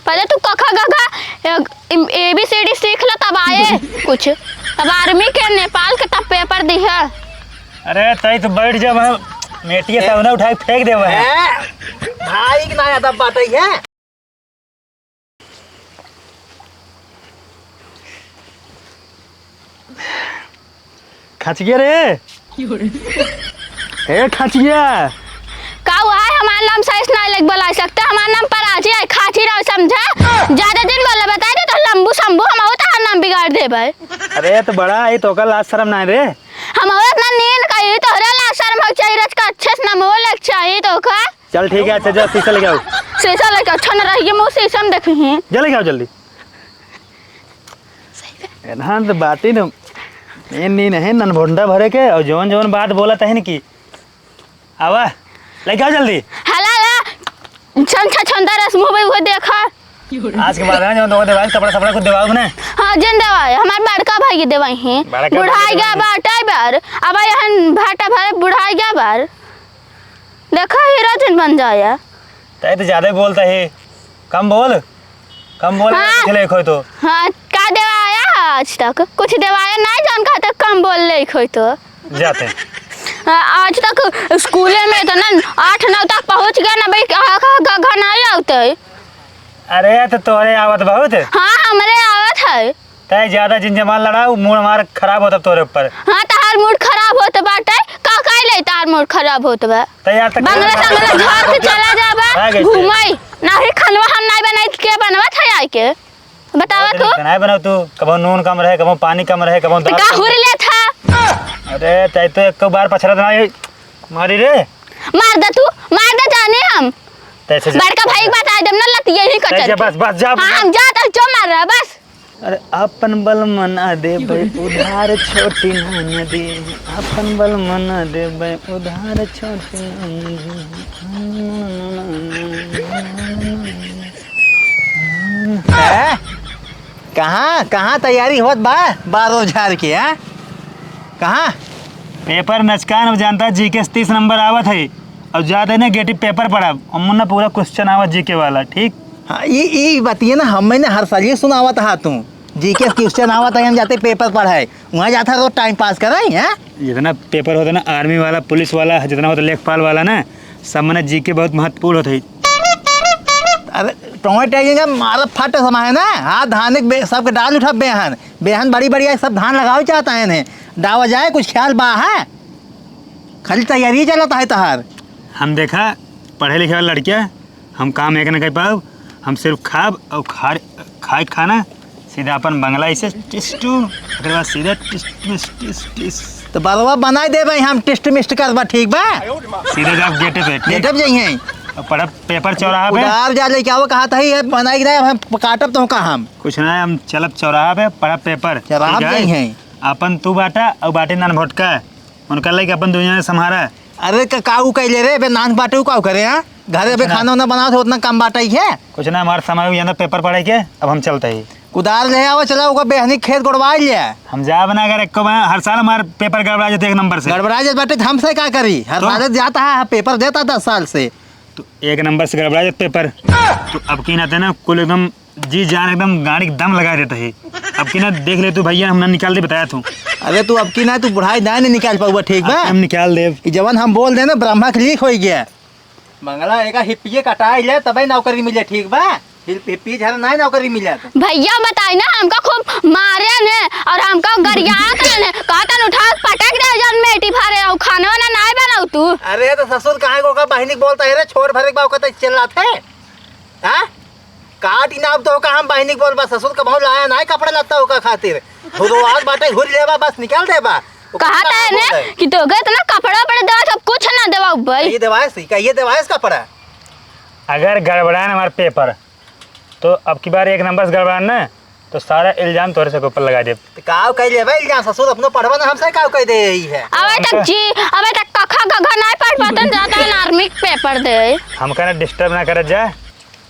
पहले तू कखा गगा ABCD सीख लो तब आए कुछ। तब आर्मी के नेपाल के तब पेपर दी है। अरे तई तो बैठ जा मेटिया सब ना उठा के फेंक देवे है भाई के ना आता बाटे है। खचिया रे ए खचिया का हुआ है? हमारा नाम सही नहीं लग बोला सकते। हमारा नाम पराजी है, खाची रहो समझा। ज्यादा दिन बोला बता दे तो लंबू शंभू हम होता हर नाम बिगाड़ दे भाई। अरे तो बड़ा है तो का लाज शर्म ना रे। हम इतना नींद कही तो रे लाज शर्म हो चाहिए रच का अच्छे से नाम हो लग चाहिए तो का। चल ठीक है, अच्छा जा शीशा लेके आओ। शीशा लेके अच्छा न रहिए मुंह शीशा में देखी हैं। जल्दी लेके आओ जल्दी। ना तो बात ही न नींद है नन भोंडा भरे के और जवन जवन बात बोला था कि आवा लेके आओ जल्दी। हला छन छंदा रस मुंह पे वो देखा। आज के बाद ना जो दो देवाई कपड़ा सपड़ा कुछ देवाओ ने। हां जन देवाई हमार बड़का भाई के देवाई हैं। बुढ़ाई गया बाटा बार अब यहन भाटा भरे बुढ़ाई गया बार देखा हीरा दिन बन जाया। तय तो ज्यादा बोलता है, कम बोल चले खोई तो। हां का देवाया आज तक कुछ देवाया नहीं जान का तक कम बोल ले खोई तो जाते आज तक स्कूले में तो ना 8-9 तक पहुंच गया ना भाई गगा नहीं आते। अरे तो तोरे आवत बहुत। हाँ हमरे आवत है। तय ज्यादा जिन जमाल लड़ाऊ मूड हमारा खराब होता तोरे ऊपर। हाँ तार मूड खराब होत बाटे का ले तार मूड खराब होत बा। तैयार तक बंगला संगला घर के चला जाबा घुमाई नहीं खनवा हम नहीं बनाई के बनवत है आई के बतावा तू। नहीं बनाओ तू, कबो नून कम रहे कबो पानी कम रहे कबो दाल का हुर ले था। अरे तय तो एक बार पछड़ा ना मारी रे। मार दे जाने हम बड़का भाई बता दे ना लत यही कचर। बस जा। हां हम जा तक जो मार रहा बस। अरे अपन बल मना दे भाई उधार छोटी नदी, अपन बल मना दे भाई उधार छोटी कहाँ तैयारी होत बा 12,000 की है कहाँ पेपर नचकान जानता जीके 30 नंबर आवत है और ज्यादा ना गेटिव पेपर पढ़ा मुन्ना पूरा क्वेश्चन आवत जीके वाला ठीक। हाँ ये बताइए ना हमें ना हर साल ये सुनावत था तू जीके क्वेश्चन आवत है हम जाते पेपर पढ़ाए वहाँ जाता रोज टाइम पास कराई है। जितना पेपर होता ना आर्मी वाला पुलिस वाला जितना होता लेखपाल वाला ना सब मैंने जीके बहुत महत्वपूर्ण होता है। अरे टोमेटो मारा फट समय है ना हाथ धान सबके डाल उठा बेहन बड़ी बड़ी सब धान लगाओ चाहता है इन्हें डावा जाए कुछ ख्याल बा है खाली तैयारी चलता है तहार। हम देखा पढ़े लिखे वाले लड़कियाँ हम काम एक न कर पाओ, हम सिर्फ खाब और खाए खाना सीधा अपन बंगला इसे टिस्टू अगर बाद सीधा टिस तो बरवा बनाई दे भाई हम टिस्ट मिस्ट कर ठीक बा सीधे जाओ गेटअप जाइए और पढ़ा पेपर चौराहा पे उधार जा ले क्या वो कहा था ही है बनाई रहे हम काटब तो का हम कुछ ना हम चलब चौराहा पे पढ़ा पेपर चौराहा जाइए अपन तू बाटा और बाटे नान भोटका उनका लगे अपन दुनिया में संभारा। अरे काऊ कैले रे बे नान बाटे काऊ करे हां घरे पे खाना वाना बनाओ तो उतना काम बाटा ही है कुछ ना हमारा समय यहाँ पेपर पढ़े के अब हम चलते ही कुदार ले आओ चला होगा बेहनी खेत गोड़वा लिया हम जा बना कर एक हर साल हमारे पेपर गड़बड़ा जाते एक नंबर से गड़बड़ा जाते बाटे हमसे क्या करी हर साल जाता है पेपर देता 10 साल से तो एक नंबर से गड़बड़ा जाते पेपर तो अब की ना थे ना कुल एकदम जी जान एकदम गाड़ी दम लगा देता है। अब की ना देख ले तू भैया हमने निकाल दे बताया तू। अरे तू अब की ना तू बुढ़ाई दाई नहीं निकाल पाऊगा ठीक बा हम निकाल दे जवन हम बोल दे ना ब्रह्मा क्लिक हो गया मंगला एक हिप्पी कटाई ले तबे नौकरी मिले ठीक बा हिप्पी झर नहीं नौकरी मिले भैया बताई ना हमका खूब मारे ने और हमका गरियात ने काटन उठा पटक दे जन मेटी भरे और खाना वाला नहीं बनाऊ तू। अरे तो ससुर काहे को का बहिनी बोलता है रे छोड़ भरे बाव का चल रहा थे हां काट इनाम तो का हम बहिनी बोल बा ससुर का भाव लाया नहीं कपड़ा लत्ता होका खातिर तो आज बाटे घुर लेबा बस निकाल देबा कहा था ने कि तो गए इतना कपड़ा पड़े देवा सब कुछ ना देवा भाई ये देवाइस का ये देवाइस कपड़ा अगर गड़बड़ा ना हमारे पेपर तो अब की बार एक नंबर से गड़बड़ा ना तो सारा इल्जाम तोरे से ऊपर लगा दे। काव कह ले भाई इल्जाम ससुर अपनो पढ़वा ना हमसे काव कह दे यही है अबे तक कखा गगा नहीं पढ़ पातन जाता है आर्मी पेपर दे हम कहना डिस्टर्ब ना करे जा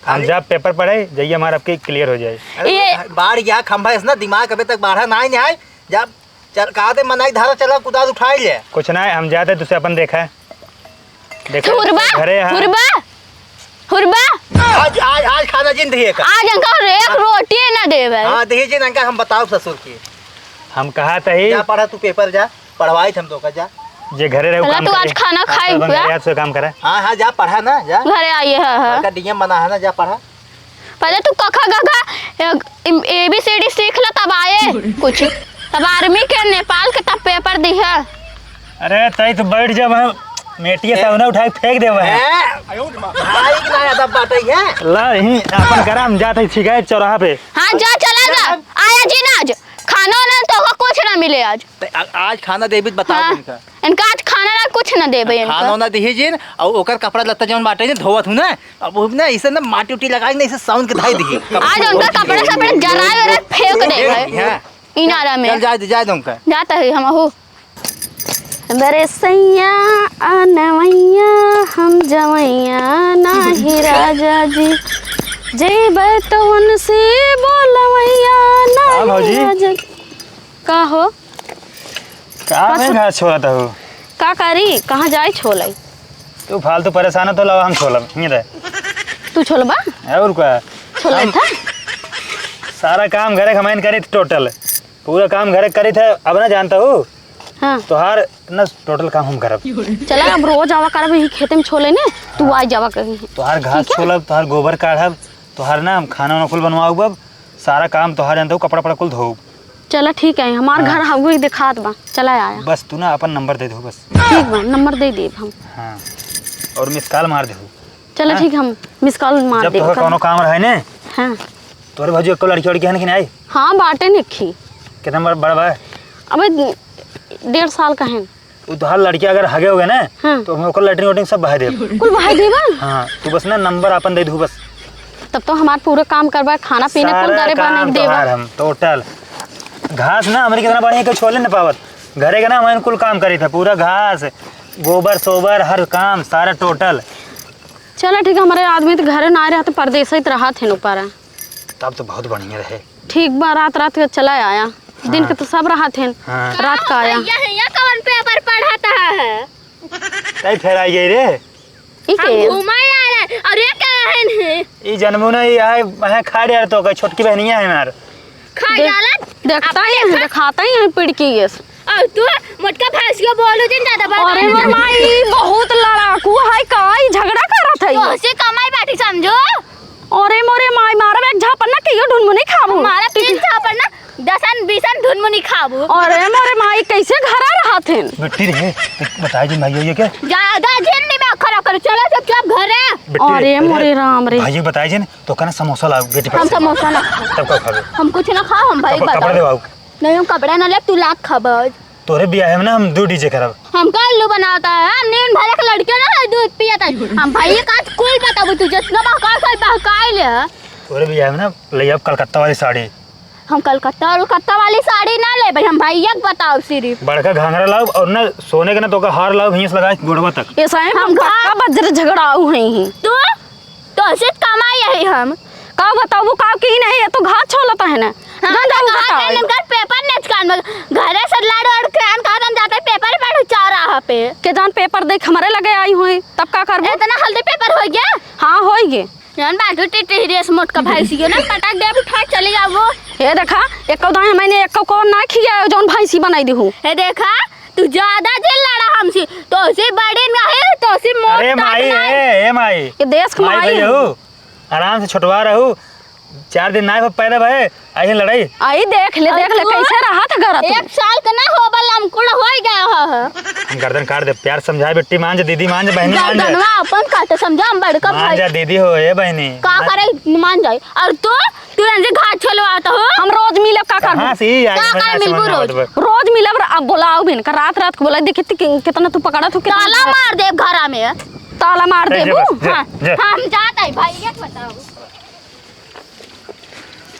हम जब पेपर पढ़े जाइए हमारा आपकी क्लियर हो जाए। ये बाढ़ गया खंभा इसना दिमाग अभी तक बाढ़ा ना ही आए जब चल कहा दे मनाई धारा चला कुदाद उठाई ले कुछ ना हम जाते तुझसे अपन देखा है देखा हुरबा हुरबा आज आज आज खाना जिन दिए का आज अंकल एक रोटी ना देवे। हाँ दिए जिन अंका हम बताओ ससुर की। हम कहा तही जा पढ़ा तू पेपर जा पढ़वाई हम तो का जा। जे घरे रहो चला काम तू करे। आज खाना खाई आज हुआ? से काम करे। हाँ हाँ जा पढ़ा ना जा। घरे आई है का डीएम बना है ना जा पढ़ा। पहले तू कखा गखा ABCD सीख ला तब आए कुछ। तब आर्मी के नेपाल के तब पेपर दी है। अरे तई तो बैठ जब हम मेटिया सामने उठा के फेंक देवे है। भाई की ना दब बाटई है। ला ही अपन गरम जाते शिकायत चौराहा पे। हाँ जा चला जा आया जी ना आज खाना ना तो कुछ ना मिले आज। आज खाना देबी बताओ हाँ, इनका। इनका आज खाना ना कुछ ना देबे इनका। खाना ना दिही जिन और ओकर कपड़ा लत्ता जौन बाटे ने धोवत हूं ना अब वो ना इसे ना माटी उटी लगाई ना इसे साउंड के धाई दिही। आज उनका कपड़ा सपड़ा जराए और फेंक देबे इनारा में। चल जा दूंगा। जाता है हम हो बरे सैया अनवैया हम जवैया नाही राजा जी जेबै तो उनसे बोलवैया हाँ, भौजी। नाही राजा। का हो का में घास छोड़त हो? का करी कहाँ जाए छोलाई? तू फालतू परेशान हो तो लाओ हम छोड़ब नहीं रे। तू छोलबा और का छोलाई था? सारा काम घरे हमाइन करी थे टोटल पूरा काम घरे करी थे अब ना जानता हूँ हाँ तोहार ना टोटल काम हम करब। चला अब रोज आवा करब यही खेते में छोले ने तू आ जावा कहीं। तोहार घास छोलब तोहार गोबर काढ़ब तोहार ना खाना वाना कुल बनवाऊ अब सारा काम तोहार जानता हूँ कपड़ा वपड़ा कुल धोब। चला ठीक है हमार घर हवे दिखात बा चला आया। बस तू ना अपन नंबर दे दो बस। ठीक बा नंबर दे देब हम। हाँ और मिस कॉल मार दे। चलो ठीक हम मिस कॉल मार जब देब। तोहर कोनो काम रहे ने हाँ तोरे भाजी एको लड़की वड़की है कि नहीं आई? हाँ बाटे निखी कितना बड़ा बा? अबे 1.5 साल का है। वो तोहार लड़की अगर हगे हो गए ना हाँ। तो हम ओकर लैट्रिन वैट्रिन सब बहा देब। कुल भाई देबा। हाँ तू बस ना नंबर अपन दे दू बस। तब तो हमार पूरा काम करवा खाना पीना कुल सारा दरे बना काम देबा। तोहार हम टोटल घास ना हमारे कितना बढ़िया के छोले न पावत घरे के ना हमारे कुल काम करी था पूरा घास गोबर सोबर हर काम सारा टोटल। चलो ठीक है हमारे आदमी तो घर ना रहे तो परदेश ही रहा थे ऊपर। तब तो बहुत बढ़िया रहे। ठीक बा रात रात के चला आया। दिन के तो सब रहा थे हाँ। रात का आया। ये कौन पेपर पढ़ाता है? तई फेर आई गई रे ई के घुमा आ रहा है और ये कहन है ई जन्मू ना ई आए वहां खा रहा तो कई छोटकी बहनिया है हमार। खा डाला देखता ही है दिखाता ही है पिड़की ये। और तू मोटका भैंस को बोलू दिन ज्यादा बात। अरे मोर माई बहुत लड़ाकू है काई झगड़ा करत है। तो से कमाई बाटी समझो। अरे मोरे माई मारा एक झापन ना के ढुनमुनी खाबू। हमारा 3 थापड़ ना 10-20 ढुनमुनी खाबू। अरे मोरे माई कैसे घरा रहा थे? बेटी रे बताई जी भाई ये क्या ज्यादा झेलने में खड़ा कर चलो चुपचाप घर है। बेटी अरे मोरे राम रे भाई बताई जी तो कहना समोसा लाओ बेटी हम पर समोसा ना तब का खाबे हम कुछ ना खाओ हम भाई कपड़ा बता देवाओ नहीं हम कपड़ा ना ले तू लात खबर तोरे बियाह में ना हम 2 डीजे करब। हम का उल्लू बनाता है हमने उन भले के लड़के ना दूध पिया था हम भाई का कुल बताबू तू जितना बहकाई ले। तोरे बियाह में ना ले अब कलकत्ता वाली साड़ी हम कलकत्ता वाली साड़ी ना ले भाई हम भैया बताओ सिर्फ बड़का घाघरा लाओ और ना सोने के ना तो का हार लाओ भैंस लगा गोड़वा तक। ऐसा है हम का बजर झगड़ाऊ हैं। तू तो से कमाई है हम का बताऊ का की नहीं है तो घात छोलता है ना। गंदा का पेपर नेचकान घरे से लाड़ और क्रान का दन जाते पेपर पढ़ चारा पे के जान पेपर देख हमारे लगे आई हुई तब का करबो? इतना हल्दी पेपर हो गया। हाँ होइगे जान बाटू टिटी रेस मोट का भाई सी ना पटक दे उठा चले जाओ। हे देखा एक दाए मैंने एक को ना खिया जौन भैंसी बनाई दी हूं। हे देखा तू ज्यादा दिल लड़ा हमसे तो से बड़े ना है तो से मोट अरे माई ए माई ये देश माई कमाई रहू आराम से छुटवा रहू 4 दिन ना पैदा भए आई लड़ाई आई देख ले कैसे रहा था घर तू। 1 साल का ना हो बल हमकुड़ हो गया है। हम गर्दन काट दे प्यार समझाए बेटी मान जा दीदी मान जा बहनी मान जा गर्दनवा अपन काट समझा हम बड़का मान भाई जा दीदी हो ए बहनी का करे मान जाए और तू ऐसे घाट छलवाता हो। हम रोज मिलब का करबो? कहां से ही आई का मैं मिलबू समझ रोज? आवत बा। रोज मिलब अब बोलाओ बिन का रात रात को बोला देखी कितना तू पकड़ा तू ताला मार दे घरा में ताला मार जा, देबू। जा, हाँ जा। हम जाता है भाई ये बताओ।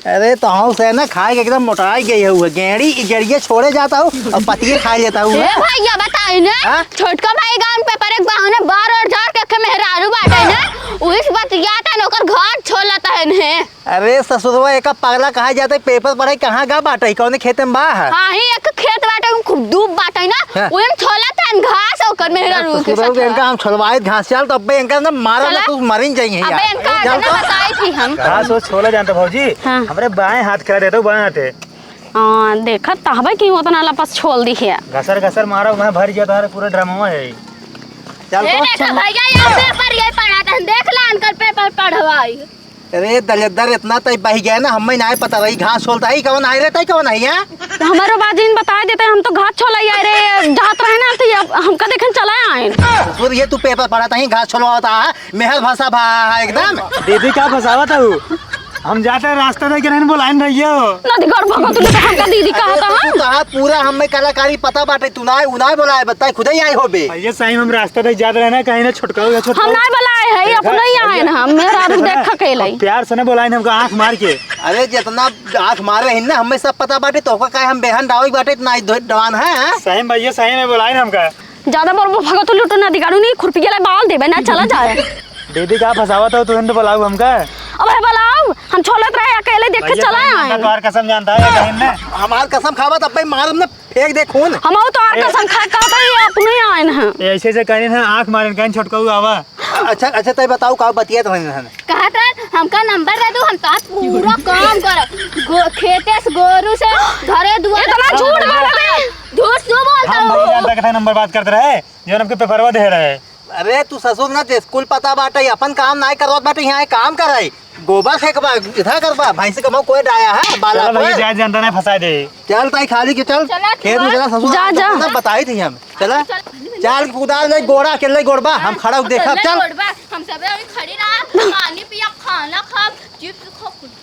अरे तो हम से ना खाए के एकदम मोटाई गई है गेड़ी जड़िए छोड़े जाता हूँ और पतिये खा लेता हूँ। ए भैया बताई ना हाँ? छोटका भाई गांव पे पर एक बहाने 12 और 4 के मेहरारू बाटे ना उस बतिया था नौकर घर छोड़ता है ने। अरे ससुरवा एक पगला कहा जाता है पेपर पढ़ाई कहाँ गा बाटा कौन खेत में बा है। हां ही एक खेत बाटे खूब डूब बाटे ना हाँ? ओम छोड़ता है अपन घास ओकर मेहरा रू के ससुर के इनका हम छलवाए घास चाल तो अब्बे इनका ना मारा ना चला। तू मरिन चाहिए यार अबे इनका चल ना तो। बताई थी हम घास वो छोला जानता भौजी हाँ। हमरे बाएं हाथ खिला देता हूँ बाएं हाथे हां देखत तहबे की उतना लपस छोल दी है घसर घसर मारा वहाँ भर गया था पूरा ड्रामा है चल ए तो देखा भैया ये पेपर ये पढ़ाता है देख ला अंकल पेपर पढ़वाई अरे दलिद्दर इतना तय बही गया ना हमें ना पता रही घास छोलता ही कौन आई रहता है कौन है यहाँ तो हमारो बाजीन बता देते हम तो घास छोला रे जात रहे ना तो ये हमका देखन चला आए ससुर ये तू पेपर पढ़ाता ही घास छोलवाता है मेहर भाषा भा एकदम दीदी क्या फंसावा था वो हम जाते हैं रास्ते में नहीं बोलाइन भैया नदी घर भगो तू तो हमका दीदी कहा था तू कहा पूरा हमें कलाकारी पता बाटे तू ना उनाय बोलाए बताए खुद ही आई होबे भैया सही में हम रास्ते तक जाते रहे ना कहीं ना छुटका हम नहीं बुलाए है अपने ही आए ना हम मेरा रू देख खकेले प्यार से ना बोलाइन हमको आंख मार के अरे जितना आँख मारे हिन ना हमें सब पता बाटे तो का हम बेहन डावई बाटे इतना डवान है सही में भैया सही में बोलाइन हमका ज्यादा बड़ भगो तो लुटो नदी गाड़ू नहीं खुरपी के बाल देबे ना चला जाए दीदी क्या फंसावा था तुरंत बोलाऊ हमका अबे बुलाओ हम छोलत रहे अकेले देख के चला आए तुम्हार कसम जानता है कहीं ने हमार कसम खावा तब भाई मारम ना फेंक दे खून हम तो आर कसम खा कहता ही अपने ही आए हैं ऐसे ऐसे कहीं ना आंख मारे कहीं छुटकाऊ आवा अच्छा अच्छा तय बताओ का बतिया तो नहीं कहा था हमका नंबर दे दो हम तो पूरा काम कर खेते से गोरू से घरे दुआर इतना झूठ बोलते झूठ क्यों बोलता हम हो नहीं जानता कितना नंबर बात करते रहे जो हमके पेपरवा दे रहे अरे तू ससुर ना स्कूल पता बाटे अपन काम नहीं करवत बाटे यहाँ काम कराई गोबर फेंकबा इधर करबा भैंस कमाओ कोई डाया है बाला चलो भैया कोई जायज जानता नहीं फंसा दे चल ताई खाली के चल चला, खेत में चला ससुर जा, जा। ना बताई थी हम चला चल कुदाल ले गोड़ा के ले गोड़बा हम खड़ा देखब चल हम सब खड़ी रहा पानी पिया खाना खा चिप्स